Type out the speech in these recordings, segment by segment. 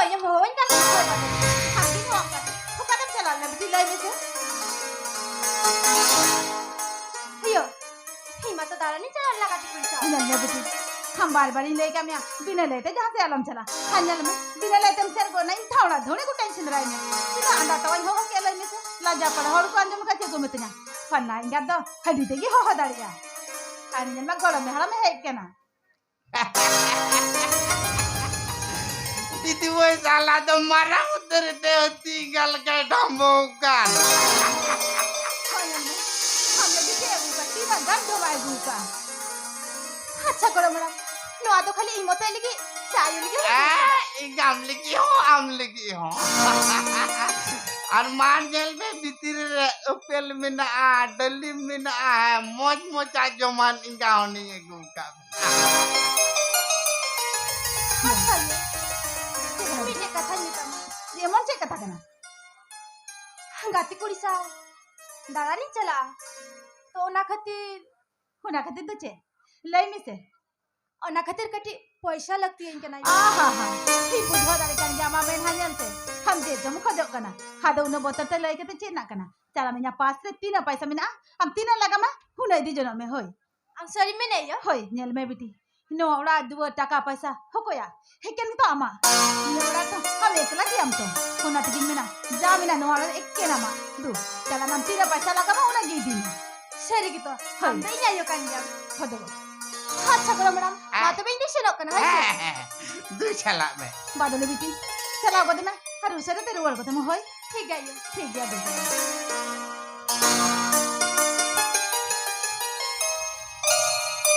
yang bawain kan kaki ngok kan bukan ada jalan na betul lagi tu ayo hima तो दारा नहीं चला लगा ती कुछ नल्ले बेटी हम बार-बार लेके मैं बिना लेते जहाँ से आलम चला हन्नल में बिना लेते हम सर को नहीं थावड़ा धोने को टेंशन रहा है बिना अंडा तो वही होगा क्या लेने से लाजा पड़ा और को अंजम का चेको में तन्या फन्ना इंगा दो हड्डी तेगी हो दाड़िया अंजम में गोड़ा में हरा में है क्या ना Itu boy salah tuh marah udah tinggal kayak dombokan. हम लगे थे बुका तीन गंडो बाय बुका अच्छा करो मैडम नो आ तो खाली इमोते लगी चाय लगी Ini amliki ho. Arman jel में bitir upel mina dali mina moj aja man inga oni guka. अच्छा ये मीठे कथा नहीं तम ये मन से कथा करना गाती कुड़ी सा दादा नहीं चला तो ना खातिर तो चे लई में से और ना खातिर कटी पैसा लगती है इनके ना हाँ ठीक बुझा दारे kan jama main hanyal te हम दे जम खजो कना हादो न बोतल ते लई के ते चेना कना चला में पास से तीन पैसा में ना हम तीन लगा मा हुनै दी जनो में होय ang sorry में नहीं yo होय नेल में बेटी नो औड़ा दुआ टाका पैसा हो कोया हे केन तो आमा नो औड़ा तो हम एकला की हम तो कोना तकिन में ना जा में ना नो औड़ा एक के नामा दू चला नाम तीन पैसा लगा मा उना गी दिन sorry gitu हम दे नहीं yo kan jam खदो अच्छा करो मैडम हाँ तो बिंदी से लोग ना Dua salah me. बादल बेटी चला बदे ना हरु सरे तेरे वल को होय ठीक है yo ठीक है दे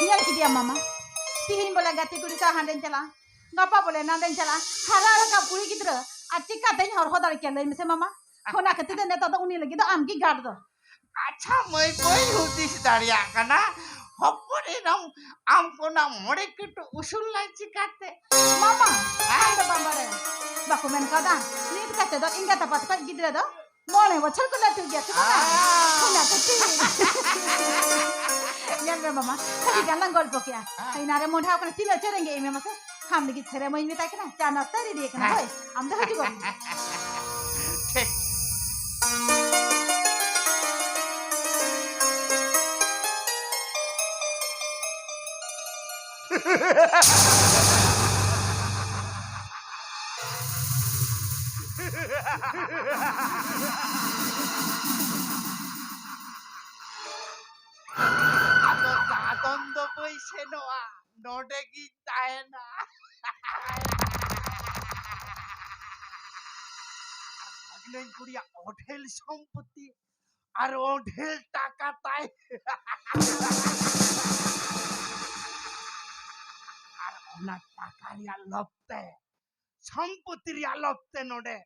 यार की दिया मामा तिहिन बोला गाती कुड़ी सा हांडेन चला गप्पा बोले नांदेन चला हरा का कुड़ी गिद्र आची कातेन हर होदार के ले मिसे मामा होना कति दे नेता तो उनी लगी तो आम की गाड़ दो अच्छा मैं कोई होती सिदारिया करना हप्परे नम आमको ना मोड़े के तो उसूल लाई चिकाते मामा आंदा बंबारे बाको मेन कदा नीट काते दो इंगा तपत का गिद्र दो मोने बछर को लटू गया तो होना कति यार रे मामा कभी गल्ला गल्प किया इनारे मोढा अपने तिलो चरेंगे इमे मसे हम लगी छरे मई में ताकना चाना तरी दे कना होय हम तो हटी गो Aton to boy senoa node kita na. Aglen kuria hotel সম্পত্তি আর hotel টাকা তাই আর ওনা টাকা রিয়া লপতে সম্পত্তি রিয়া লপতে নডে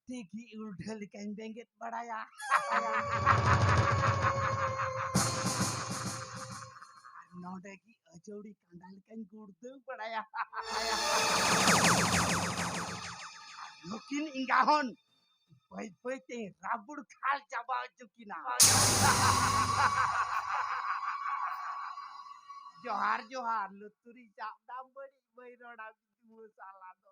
ঠিকই hotel কেন বেঙ্গেত বাড়ায়া नौडे की अजोड़ी कंडाल कन गुड़दे पड़ाया लेकिन इंगाहन भाई ते राबुड़ खाल चाबा चुकी ना जोहार लुतुरी चाबदा बड़ी बैरोड़ा दुआ साला दो